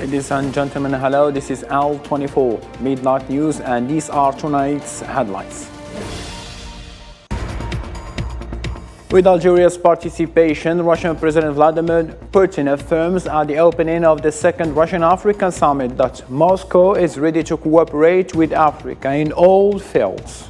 Ladies and gentlemen, hello. This is Al24 Midnight News, and these are tonight's headlines. With Algeria's participation, Russian President Vladimir Putin affirms at the opening of the second Russian-African summit that Moscow is ready to cooperate with Africa in all fields.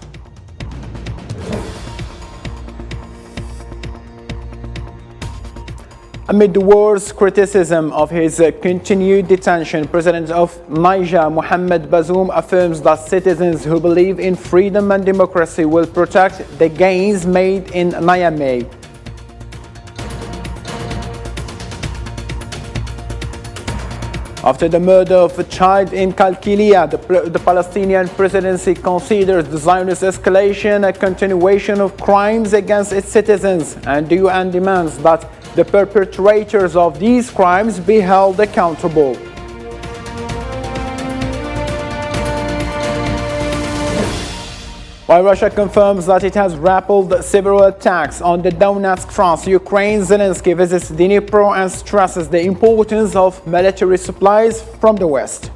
Amid the world's criticism of his continued detention, President of Niger, Mohamed Bazoum, affirms that citizens who believe in freedom and democracy will protect the gains made in Niamey. After the murder of a child in Kalkilia, the Palestinian presidency considers the Zionist escalation a continuation of crimes against its citizens, and the UN demands that the perpetrators of these crimes be held accountable. While Russia confirms that it has repelled several attacks on the Donetsk front, Ukraine, Zelensky visits Dnipro and stresses the importance of military supplies from the West.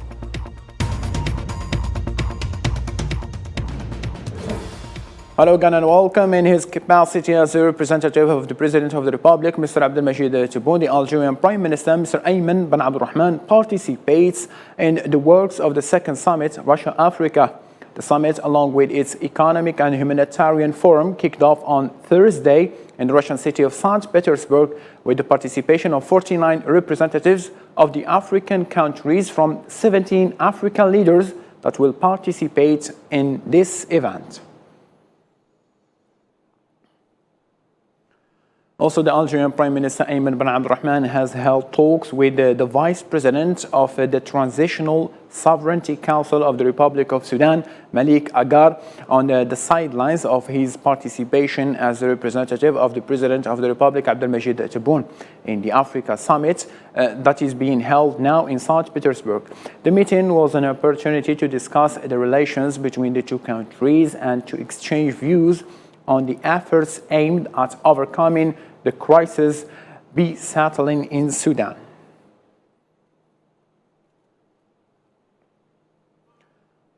Hello again and welcome. In his capacity as a representative of the President of the Republic, Mr. Abdelmajid Tebboune, the Algerian Prime Minister, Mr. Ayman Ben Abdulrahman, participates in the works of the second summit, Russia-Africa. The summit, along with its economic and humanitarian forum, kicked off on Thursday in the Russian city of St. Petersburg with the participation of 49 representatives of the African countries from 17 African leaders that will participate in this event. Also, the Algerian Prime Minister Ayman Ben Abdulrahman has held talks with the Vice President of the Transitional Sovereignty Council of the Republic of Sudan, Malik Agar, on the sidelines of his participation as a representative of the President of the Republic, Abdelmajid Tebboune, in the Africa Summit that is being held now in St. Petersburg. The meeting was an opportunity to discuss the relations between the two countries and to exchange views on the efforts aimed at overcoming the crisis besetting in Sudan.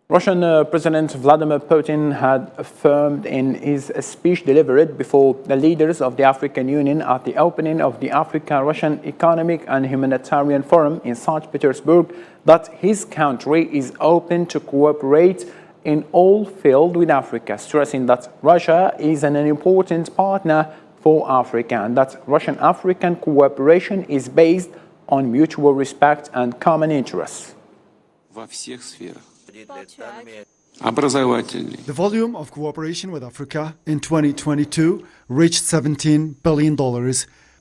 Russian President Vladimir Putin had affirmed in his speech delivered before the leaders of the African Union at the opening of the Africa-Russian Economic and Humanitarian Forum in St. Petersburg that his country is open to cooperate in all fields with Africa, stressing that Russia is an important partner for Africa and that Russian-African cooperation is based on mutual respect and common interests. The volume of cooperation with Africa in 2022 reached $17 billion,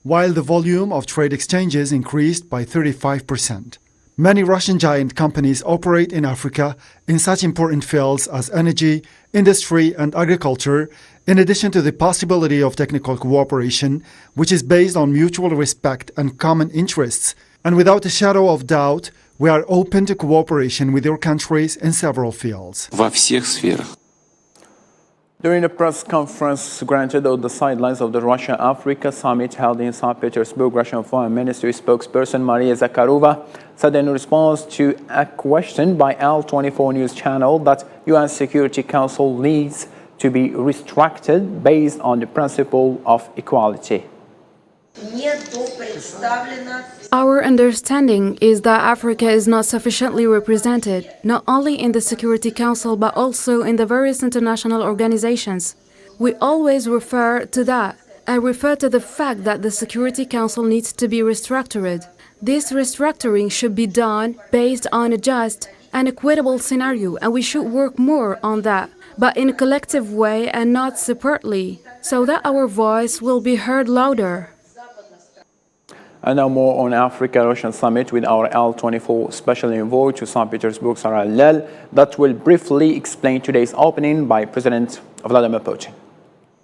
while the volume of trade exchanges increased by 35%. Many Russian giant companies operate in Africa in such important fields as energy, industry and agriculture, in addition to the possibility of technical cooperation, which is based on mutual respect and common interests. And without a shadow of doubt, we are open to cooperation with your countries in several fields. During a press conference granted on the sidelines of the Russia-Africa summit held in St. Petersburg, Russian Foreign Ministry spokesperson Maria Zakharova said in response to a question by Al24 News channel that UN Security Council needs to be restricted based on the principle of equality. Our understanding is that Africa is not sufficiently represented, not only in the Security Council but also in the various international organizations. We always refer to that. I refer to the fact that the Security Council needs to be restructured. This restructuring should be done based on a just and equitable scenario, and we should work more on that, but in a collective way and not separately, so that our voice will be heard louder. And now more on Africa-Russian summit with our L24 special envoy to St. Petersburg, Sarah Lel, that will briefly explain today's opening by President Vladimir Putin.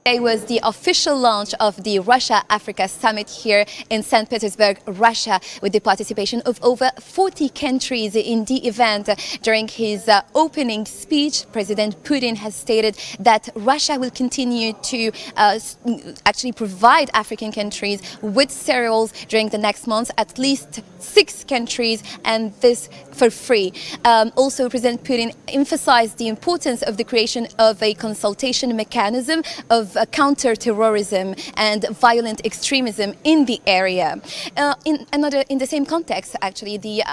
Today was the official launch of the Russia-Africa Summit here in St. Petersburg, Russia, with the participation of over 40 countries in the event. During his opening speech, President Putin has stated that Russia will continue to actually provide African countries with cereals during the next months, at least 6 countries, and this for free. Also, President Putin emphasized the importance of the creation of a consultation mechanism of counter-terrorism and violent extremism in the area. In the same context, actually, the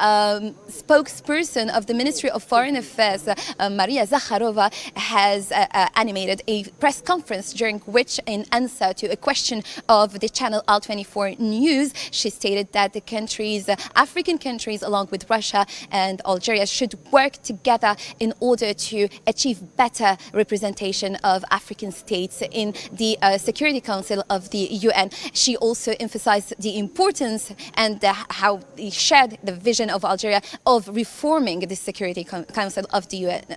spokesperson of the Ministry of Foreign Affairs, Maria Zakharova, has animated a press conference during which, in answer to a question of the channel Al24 News, she stated that the countries, African countries, along with Russia and Algeria, should work together in order to achieve better representation of African states in the Security Council of the UN. She also emphasized the importance and how he shared the vision of Algeria of reforming the Security Council of the UN.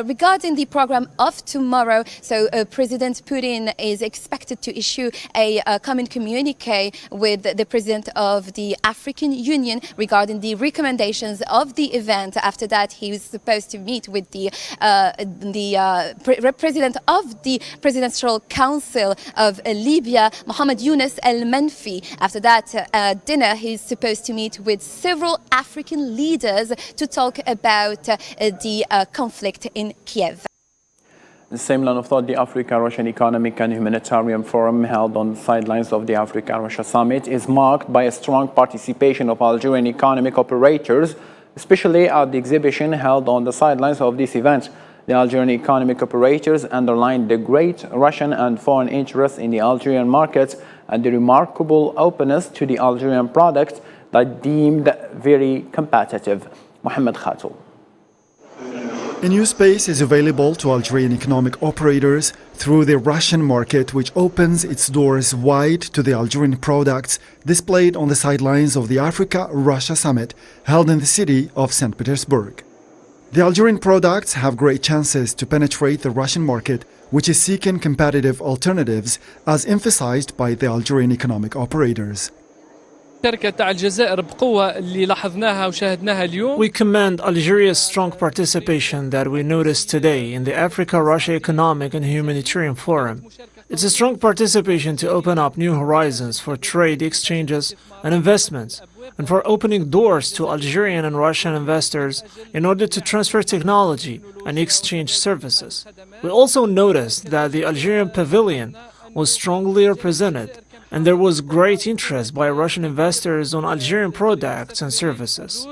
Regarding the program of tomorrow, so President Putin is expected to issue a common communique with the President of the African Union regarding the recommendations of the event. After that, he was supposed to meet with the President of the Presidential Council of Libya, Mohammed Yunus al-Manfi. After that dinner, he's supposed to meet with several African leaders to talk about the conflict in Kiev. The same line of thought, the Africa-Russian Economic and Humanitarian Forum held on the sidelines of the Africa-Russia Summit is marked by a strong participation of Algerian economic operators, especially at the exhibition held on the sidelines of this event. The Algerian economic operators underlined the great Russian and foreign interest in the Algerian market and the remarkable openness to the Algerian products that deemed very competitive. Mohammed Khatou. A new space is available to Algerian economic operators through the Russian market, which opens its doors wide to the Algerian products displayed on the sidelines of the Africa-Russia Summit held in the city of St. Petersburg. The Algerian products have great chances to penetrate the Russian market, which is seeking competitive alternatives, as emphasized by the Algerian economic operators. We commend Algeria's strong participation that we noticed today in the Africa-Russia Economic and Humanitarian Forum. It's a strong participation to open up new horizons for trade exchanges and investments, and for opening doors to Algerian and Russian investors in order to transfer technology and exchange services. We also noticed that the Algerian pavilion was strongly represented, and there was great interest by Russian investors on Algerian products and services.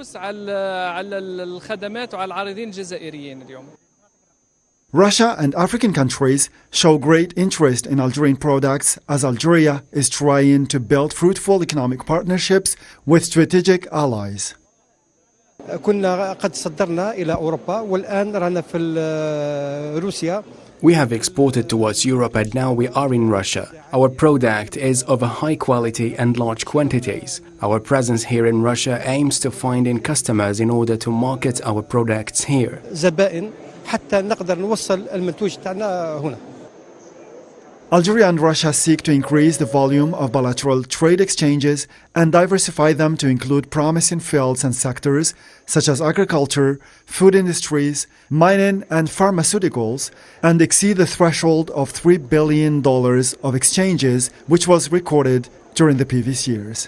Russia and African countries show great interest in Algerian products as Algeria is trying to build fruitful economic partnerships with strategic allies. We have exported towards Europe and now we are in Russia. Our product is of a high quality and large quantities. Our presence here in Russia aims to find in customers in order to market our products here. Algeria and Russia seek to increase the volume of bilateral trade exchanges and diversify them to include promising fields and sectors such as agriculture, food industries, mining and pharmaceuticals, and exceed the threshold of $3 billion of exchanges, which was recorded during the previous years.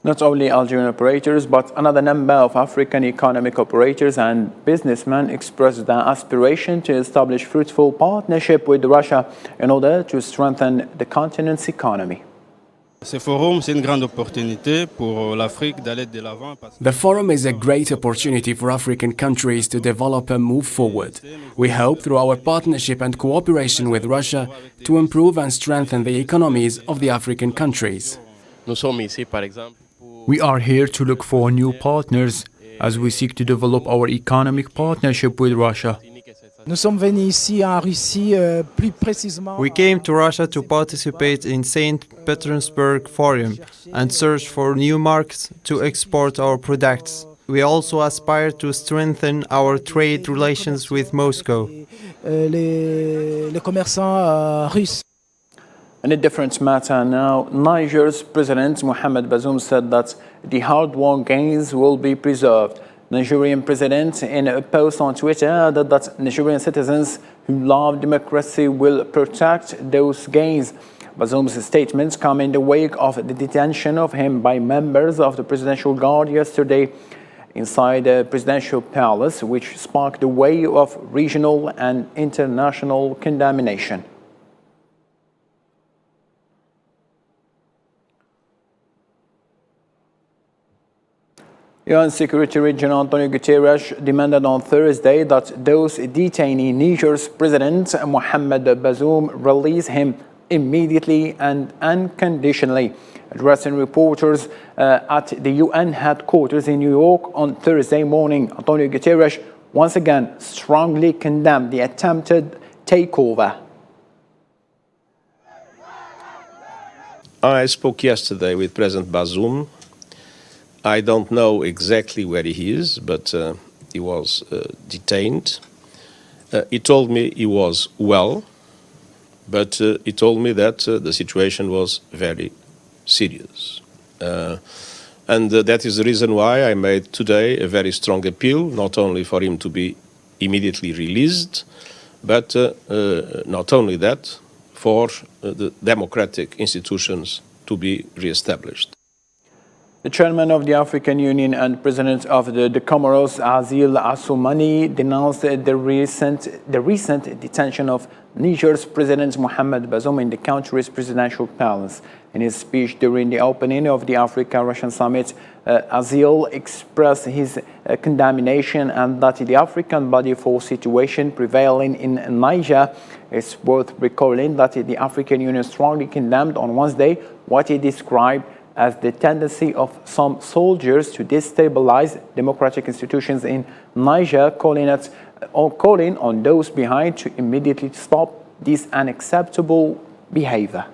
Not only Algerian operators, but another number of African economic operators and businessmen expressed their aspiration to establish fruitful partnership with Russia in order to strengthen the continent's economy. The forum is a great opportunity for African countries to develop and move forward. We hope through our partnership and cooperation with Russia to improve and strengthen the economies of the African countries. We are here to look for new partners as we seek to develop our economic partnership with Russia. We came to Russia to participate in St. Petersburg Forum and search for new markets to export our products. We also aspire to strengthen our trade relations with Moscow. Les commerçants russes. In a different matter now, Niger's President Mohamed Bazoum said that the hard-won gains will be preserved. Nigerian President, in a post on Twitter, added that Nigerian citizens who love democracy will protect those gains. Bazoum's statements come in the wake of the detention of him by members of the Presidential Guard yesterday inside the presidential palace, which sparked a wave of regional and international condemnation. UN Secretary General Antonio Guterres demanded on Thursday that those detaining Niger's President Mohamed Bazoum release him immediately and unconditionally. Addressing reporters at the UN headquarters in New York on Thursday morning, Antonio Guterres once again strongly condemned the attempted takeover. I spoke yesterday with President Bazoum. I don't know exactly where he is, but he was detained. He told me he was well, but he told me that the situation was very serious. And that is the reason why I made today a very strong appeal, not only for him to be immediately released, but not only that, for the democratic institutions to be reestablished. The chairman of the African Union and president of the Comoros, Azil Assoumani, denounced the recent detention of Niger's President Mohamed Bazoum in the country's presidential palace. In his speech during the opening of the Africa-Russian summit, Azil expressed his condemnation and that the African body for situation prevailing in Niger. It's worth recalling that the African Union strongly condemned on Wednesday what he described as the tendency of some soldiers to destabilize democratic institutions in Niger, calling on those behind to immediately stop this unacceptable behavior.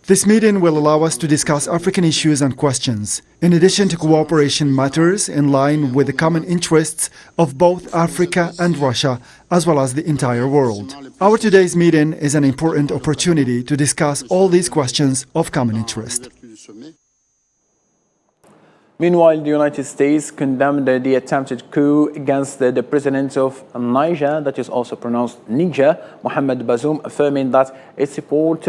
This meeting will allow us to discuss African issues and questions, in addition to cooperation matters in line with the common interests of both Africa and Russia, as well as the entire world. Our today's meeting is an important opportunity to discuss all these questions of common interest. Meanwhile, the United States condemned the attempted coup against the president of Niger, that is also pronounced Niger, Mohamed Bazoum, affirming that it support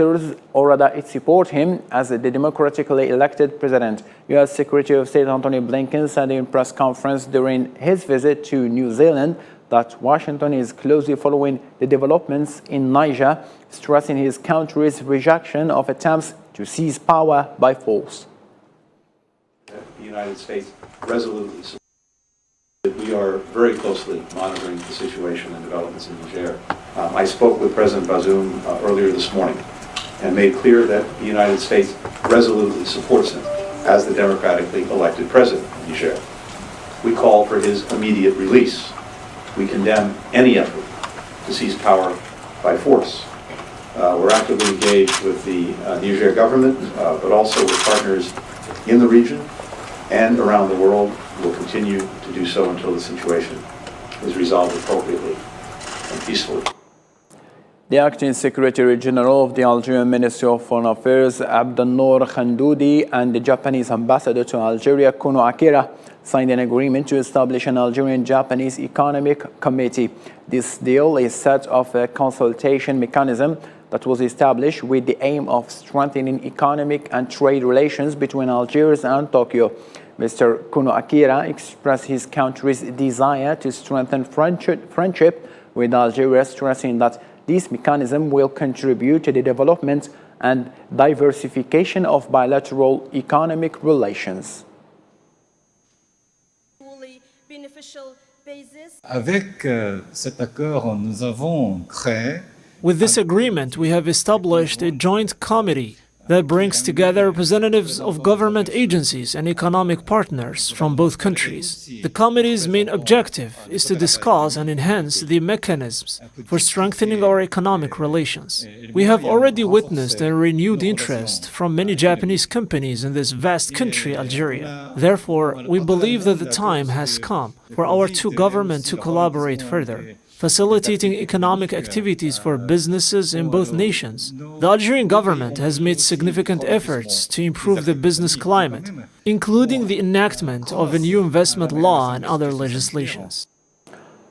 him as the democratically elected president. U.S. Secretary of State Antony Blinken said in a press conference during his visit to New Zealand that Washington is closely following the developments in Niger, stressing his country's rejection of attempts to seize power by force. The United States resolutely supports. We are very closely monitoring the situation and developments in Niger. I spoke with President Bazoum earlier this morning and made clear that the United States resolutely supports him as the democratically elected president of Niger. We call for his immediate release. We condemn any effort to seize power by force. We're actively engaged with the Niger government, but also with partners in the region and around the world. Will continue to do so until the situation is resolved appropriately and peacefully. The acting Secretary General of the Algerian Ministry of Foreign Affairs, Abdelnour Khandoudi, and the Japanese ambassador to Algeria, Kuno Akira, signed an agreement to establish an Algerian-Japanese economic committee. This deal is set of a consultation mechanism that was established with the aim of strengthening economic and trade relations between Algiers and Tokyo. Mr. Kuno Akira expressed his country's desire to strengthen friendship with Algeria, stressing that this mechanism will contribute to the development and diversification of bilateral economic relations. Avec cet accord, nous avons créé With this agreement, we have established a joint committee that brings together representatives of government agencies and economic partners from both countries. The committee's main objective is to discuss and enhance the mechanisms for strengthening our economic relations. We have already witnessed a renewed interest from many Japanese companies in this vast country, Algeria. Therefore, we believe that the time has come for our two governments to collaborate further, facilitating economic activities for businesses in both nations. The Algerian government has made significant efforts to improve the business climate, including the enactment of a new investment law and other legislations.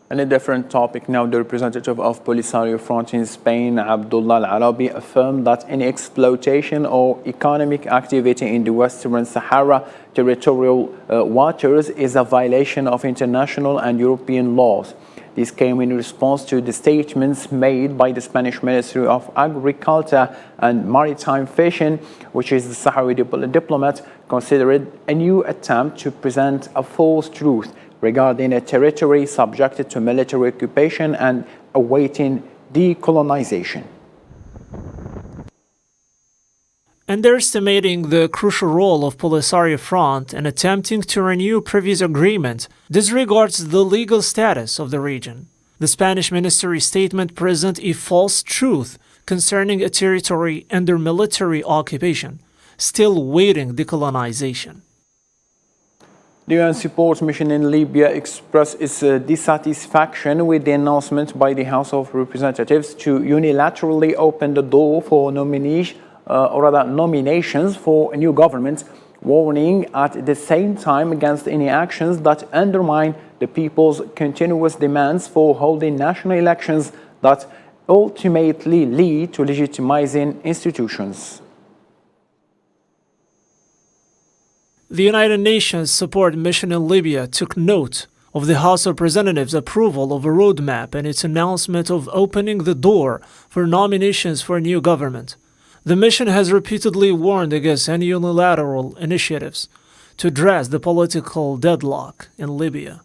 On a different topic now, the representative of Polisario Front in Spain, Abdullah Al-Arabi, affirmed that any exploitation or economic activity in the Western Sahara territorial waters is a violation of international and European laws. This came in response to the statements made by the Spanish Ministry of Agriculture and Maritime Fishing, which is the Sahrawi diplomat, considered a new attempt to present a false truth regarding a territory subjected to military occupation and awaiting decolonization. Underestimating the crucial role of Polisario Front and attempting to renew previous agreement disregards the legal status of the region. The Spanish ministry statement presents a false truth concerning a territory under military occupation, still waiting decolonization. The UN support mission in Libya expressed its dissatisfaction with the announcement by the House of Representatives to unilaterally open the door for nominations for a new government, warning at the same time against any actions that undermine the people's continuous demands for holding national elections that ultimately lead to legitimizing institutions. The United Nations Support Mission in Libya took note of the House of Representatives' approval of a roadmap and its announcement of opening the door for nominations for a new government. The mission has repeatedly warned against any unilateral initiatives to address the political deadlock in Libya.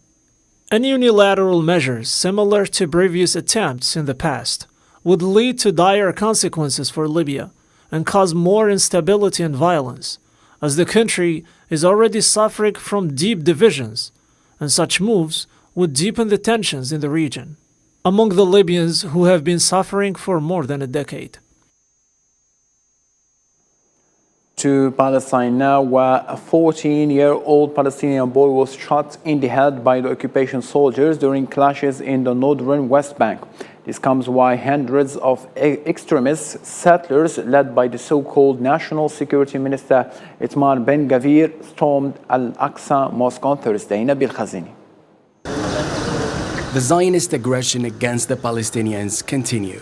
Any unilateral measures similar to previous attempts in the past would lead to dire consequences for Libya and cause more instability and violence, as the country is already suffering from deep divisions, and such moves would deepen the tensions in the region among the Libyans who have been suffering for more than a decade. To Palestine now, where a 14-year-old Palestinian boy was shot in the head by the occupation soldiers during clashes in the northern West Bank. This comes while hundreds of extremist settlers, led by the so-called National Security Minister Itamar Ben-Gvir, stormed Al-Aqsa Mosque on Thursday. Nabil Khazini. The Zionist aggression against the Palestinians continue.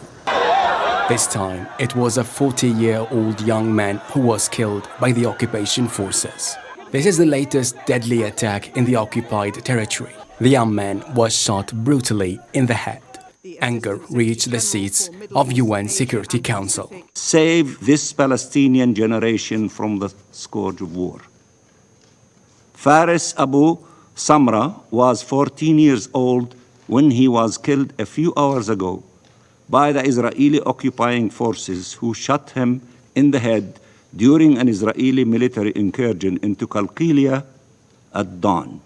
This time, it was a 40-year-old young man who was killed by the occupation forces. This is the latest deadly attack in the occupied territory. The young man was shot brutally in the head. Anger reached the seats of UN Security Council. Save this Palestinian generation from the scourge of war. Faris Abu Samra was 14 years old when he was killed a few hours ago by the Israeli occupying forces, who shot him in the head during an Israeli military incursion into Qalqilia at dawn.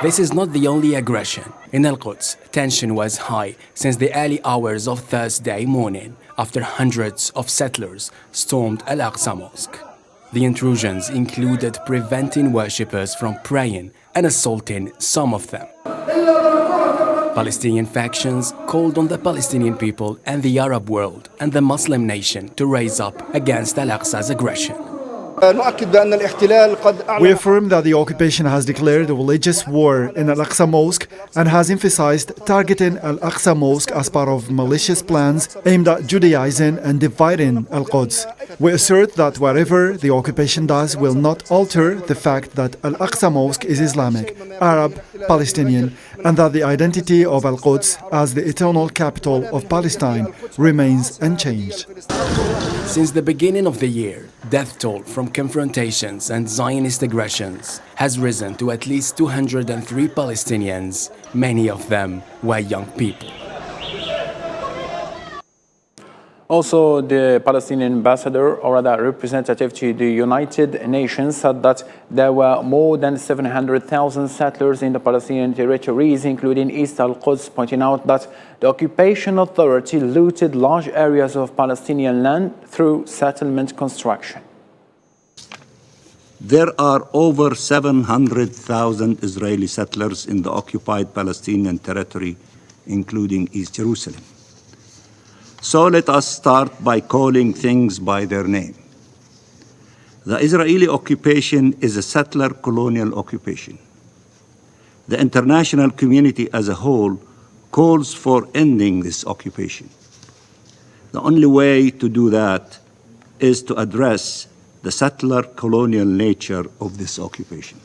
This is not the only aggression. In Al-Quds, tension was high since the early hours of Thursday morning, after hundreds of settlers stormed Al-Aqsa Mosque. The intrusions included preventing worshippers from praying and assaulting some of them. Palestinian factions called on the Palestinian people and the Arab world and the Muslim nation to rise up against Al-Aqsa's aggression. We affirm that the occupation has declared a religious war in Al-Aqsa Mosque and has emphasized targeting Al-Aqsa Mosque as part of malicious plans aimed at Judaizing and dividing Al-Quds. We assert that whatever the occupation does will not alter the fact that Al-Aqsa Mosque is Islamic, Arab, Palestinian, and that the identity of Al-Quds as the eternal capital of Palestine remains unchanged. Since the beginning of the year, death toll from confrontations and Zionist aggressions has risen to at least 203 Palestinians. Many of them were young people. Also, the Palestinian ambassador, or rather representative to the United Nations, said that there were more than 700,000 settlers in the Palestinian territories, including East al-Quds, pointing out that the occupation authority looted large areas of Palestinian land through settlement construction. There are over 700,000 Israeli settlers in the occupied Palestinian territory, including East Jerusalem. So let us start by calling things by their name. The Israeli occupation is a settler colonial occupation. The international community as a whole calls for ending this occupation. The only way to do that is to address the settler colonial nature of this occupation.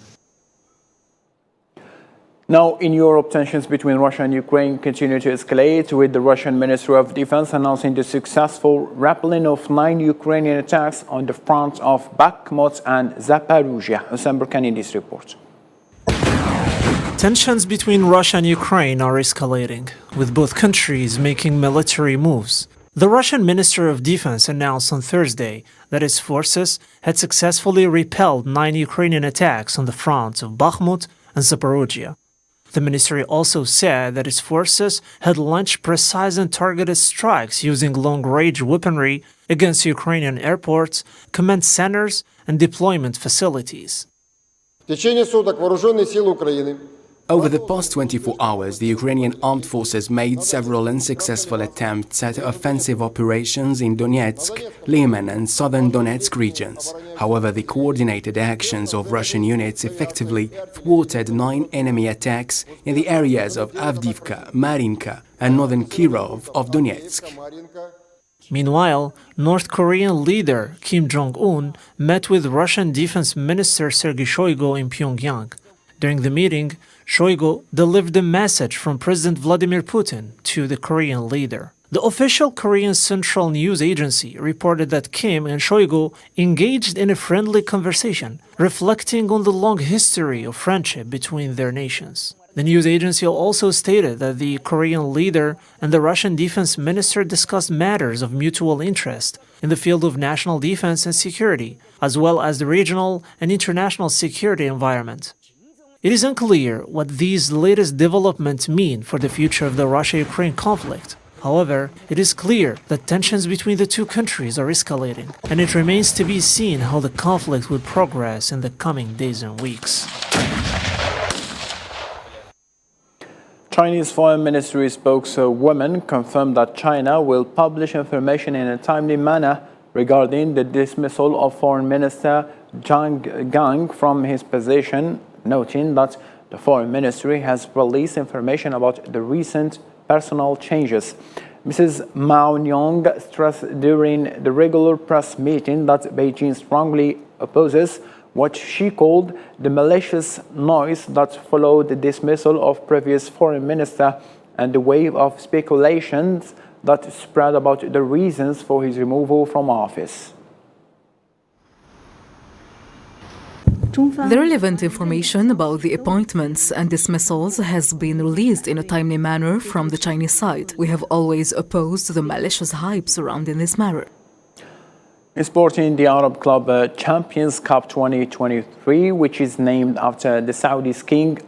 Now, in Europe, tensions between Russia and Ukraine continue to escalate, with the Russian Ministry of Defense announcing the successful rappelling of 9 Ukrainian attacks on the front of Bakhmut and Zaporizhia. Hussein Burkani in this report. Tensions between Russia and Ukraine are escalating, with both countries making military moves. The Russian Minister of Defense announced on Thursday that its forces had successfully repelled 9 Ukrainian attacks on the fronts of Bakhmut and Zaporizhia. The ministry also said that its forces had launched precise and targeted strikes using long-range weaponry against Ukrainian airports, command centers, and deployment facilities. Over the past 24 hours, the Ukrainian armed forces made several unsuccessful attempts at offensive operations in Donetsk, Lyman, and southern Donetsk regions. However, the coordinated actions of Russian units effectively thwarted 9 enemy attacks in the areas of Avdiivka, Marinka, and northern Kirov of Donetsk. Meanwhile, North Korean leader Kim Jong-un met with Russian Defense Minister Sergei Shoigu in Pyongyang. During the meeting, Shoigu delivered a message from President Vladimir Putin to the Korean leader. The official Korean Central News Agency reported that Kim and Shoigu engaged in a friendly conversation, reflecting on the long history of friendship between their nations. The news agency also stated that the Korean leader and the Russian defense minister discussed matters of mutual interest in the field of national defense and security, as well as the regional and international security environment. It is unclear what these latest developments mean for the future of the Russia-Ukraine conflict. However, it is clear that tensions between the two countries are escalating, and it remains to be seen how the conflict will progress in the coming days and weeks. Chinese Foreign Ministry spokeswoman confirmed that China will publish information in a timely manner regarding the dismissal of Foreign Minister Zhang Gang from his position, noting that the Foreign Ministry has released information about the recent personal changes. Mrs. Mao Nyong stressed during the regular press meeting that Beijing strongly opposes what she called the malicious noise that followed the dismissal of previous foreign minister and the wave of speculations that spread about the reasons for his removal from office. The relevant information about the appointments and dismissals has been released in a timely manner from the Chinese side. We have always opposed the malicious hype surrounding this matter. In sporting, the Arab Club Champions Cup 2023, which is named after the Saudi's King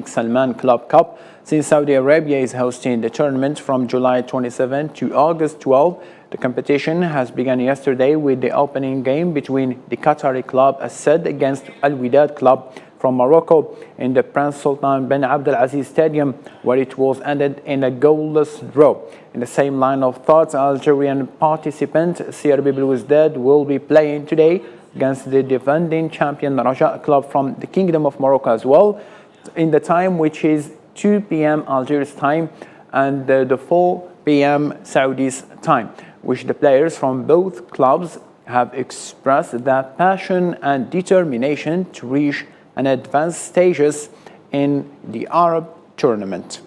Salman Club Cup, since Saudi Arabia is hosting the tournament from July 27 to August 12. The competition has begun yesterday with the opening game between the Qatari club As-Sadd against Al Wydad club from Morocco in the Prince Sultan bin Abdulaziz Stadium, where it was ended in a goalless draw. In the same line of thought, Algerian participant CRB Belouizdad will be playing today against the defending champion Raja club from the Kingdom of Morocco as well, in the time which is 2 p.m. Algiers time and the 4 p.m. Saudi's time, which the players from both clubs have expressed their passion and determination to reach an advanced stages in the Arab tournament.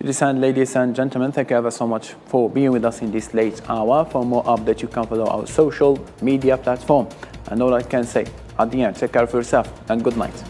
Ladies and gentlemen, thank you ever so much for being with us in this late hour. For more updates, you can follow our social media platform. And all I can say at the end, take care of yourself and good night.